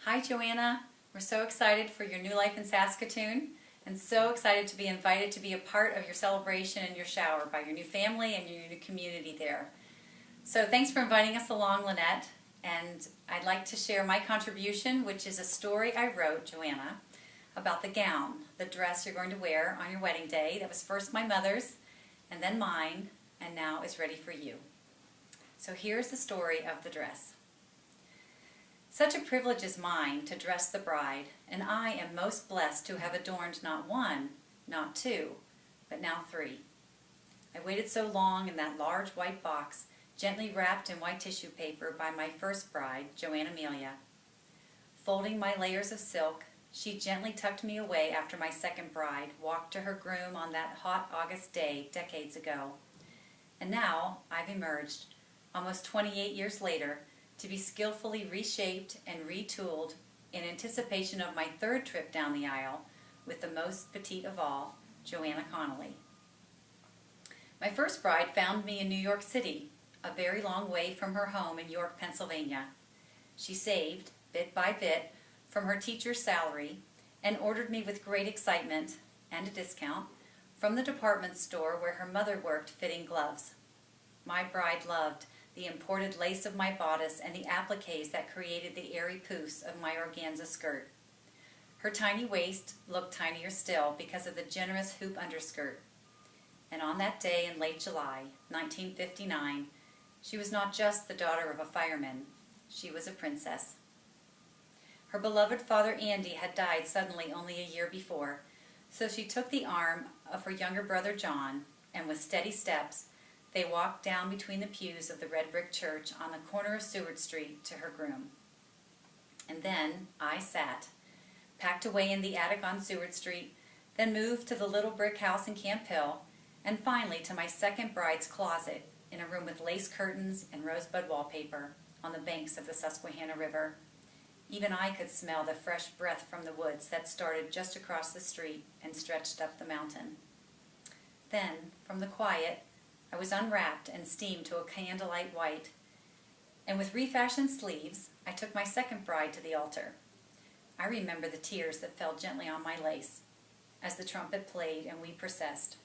Hi, Joanna. We're so excited for your new life in Saskatoon and so excited to be invited to be a part of your celebration and your shower by your new family and your new community there. So thanks for inviting us along, Lynette. And I'd like to share my contribution, which is a story I wrote, Joanna, about the gown, the dress you're going to wear on your wedding day. That was first my mother's and then mine, and now is ready for you. So here's the story of the dress. Such a privilege is mine to dress the bride, and I am most blessed to have adorned not one, not two, but now three. I waited so long in that large white box, gently wrapped in white tissue paper by my first bride, Joanna. Folding my layers of silk, she gently tucked me away after my second bride walked to her groom on that hot August day decades ago. And now I've emerged, almost 28 years later, to be skillfully reshaped and retooled in anticipation of my third trip down the aisle with the most petite of all, Joanna Connolly. My first bride found me in New York City, a very long way from her home in York, Pennsylvania. She saved, bit by bit, from her teacher's salary and ordered me with great excitement and a discount from the department store where her mother worked fitting gloves. My bride loved the imported lace of my bodice and the appliques that created the airy poufs of my organza skirt. Her tiny waist looked tinier still because of the generous hoop underskirt. And on that day in late July, 1959, she was not just the daughter of a fireman, she was a princess. Her beloved father Andy had died suddenly only a year before, so she took the arm of her younger brother John, and with steady steps, they walked down between the pews of the red brick church on the corner of Seward Street to her groom. And then I sat, packed away in the attic on Seward Street, then moved to the little brick house in Camp Hill, and finally to my second bride's closet in a room with lace curtains and rosebud wallpaper on the banks of the Susquehanna River. Even I could smell the fresh breath from the woods that started just across the street and stretched up the mountain. Then, from the quiet, I was unwrapped and steamed to a candlelight white, and with refashioned sleeves, I took my second bride to the altar. I remember the tears that fell gently on my lace as the trumpet played and we processed.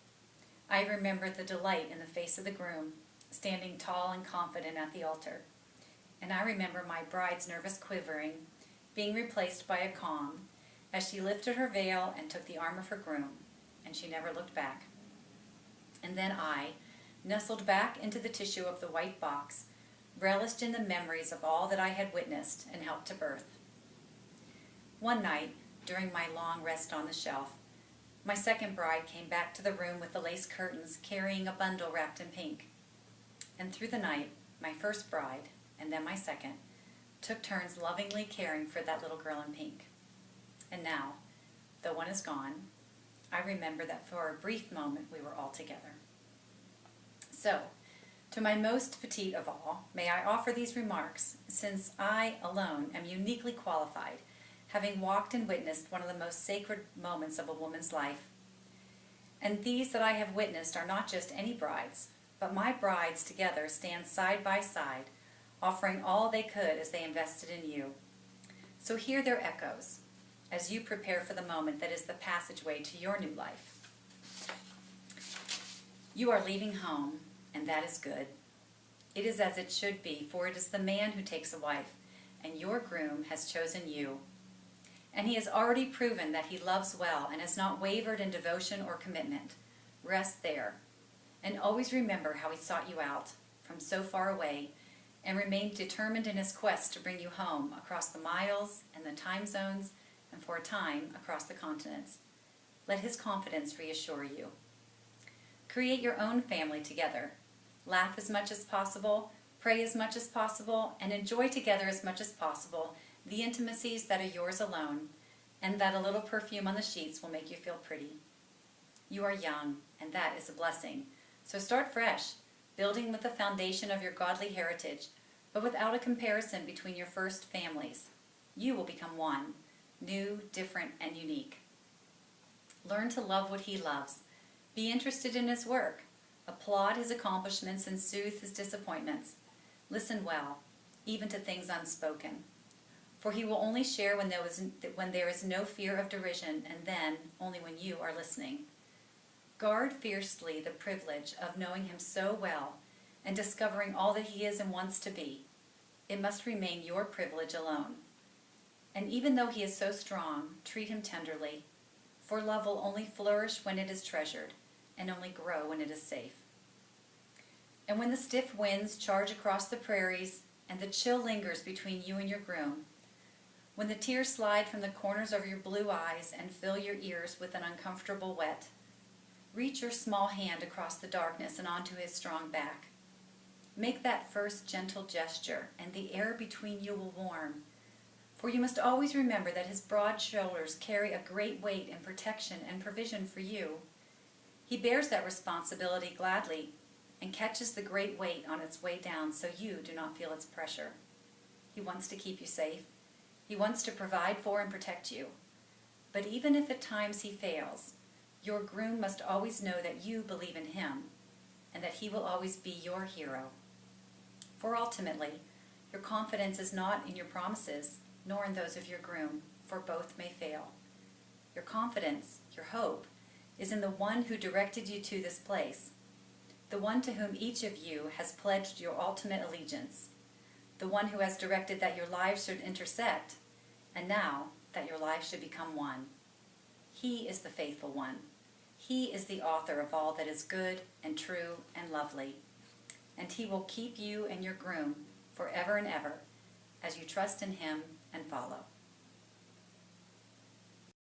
I remember the delight in the face of the groom, standing tall and confident at the altar. And I remember my bride's nervous quivering, being replaced by a calm, as she lifted her veil and took the arm of her groom, and she never looked back. And then I, nestled back into the tissue of the white box, relished in the memories of all that I had witnessed and helped to birth. One night, during my long rest on the shelf, my second bride came back to the room with the lace curtains, carrying a bundle wrapped in pink. And through the night, my first bride, and then my second, took turns lovingly caring for that little girl in pink. And now, though one is gone, I remember that for a brief moment we were all together. So, to my most petite of all, may I offer these remarks, since I alone am uniquely qualified, having walked and witnessed one of the most sacred moments of a woman's life. And these that I have witnessed are not just any brides, but my brides together stand side by side, offering all they could as they invested in you. So hear their echoes as you prepare for the moment that is the passageway to your new life. You are leaving home, and that is good. It is as it should be, for it is the man who takes a wife, and your groom has chosen you. And he has already proven that he loves well and has not wavered in devotion or commitment. Rest there, and always remember how he sought you out from so far away and remained determined in his quest to bring you home across the miles and the time zones and for a time across the continents. Let his confidence reassure you. Create your own family together. Laugh as much as possible, pray as much as possible, and enjoy together as much as possible the intimacies that are yours alone, and that a little perfume on the sheets will make you feel pretty. You are young, and that is a blessing. So start fresh, building with the foundation of your godly heritage, but without a comparison between your first families. You will become one, new, different, and unique. Learn to love what he loves. Be interested in his work. Applaud his accomplishments and soothe his disappointments. Listen well, even to things unspoken. For he will only share when there is no fear of derision, and then only when you are listening. Guard fiercely the privilege of knowing him so well and discovering all that he is and wants to be. It must remain your privilege alone. And even though he is so strong, treat him tenderly, for love will only flourish when it is treasured and only grow when it is safe. And when the stiff winds charge across the prairies and the chill lingers between you and your groom, when the tears slide from the corners of your blue eyes and fill your ears with an uncomfortable wet, reach your small hand across the darkness and onto his strong back. Make that first gentle gesture, and the air between you will warm. For you must always remember that his broad shoulders carry a great weight and protection and provision for you. He bears that responsibility gladly and catches the great weight on its way down so you do not feel its pressure. He wants to keep you safe. He wants to provide for and protect you. But even if at times he fails, your groom must always know that you believe in him and that he will always be your hero. For ultimately, your confidence is not in your promises, nor in those of your groom, for both may fail. Your confidence, your hope, is in the one who directed you to this place, the one to whom each of you has pledged your ultimate allegiance, the one who has directed that your lives should intersect, and now that your lives should become one. He is the faithful one. He is the author of all that is good and true and lovely, and he will keep you and your groom forever and ever as you trust in him and follow.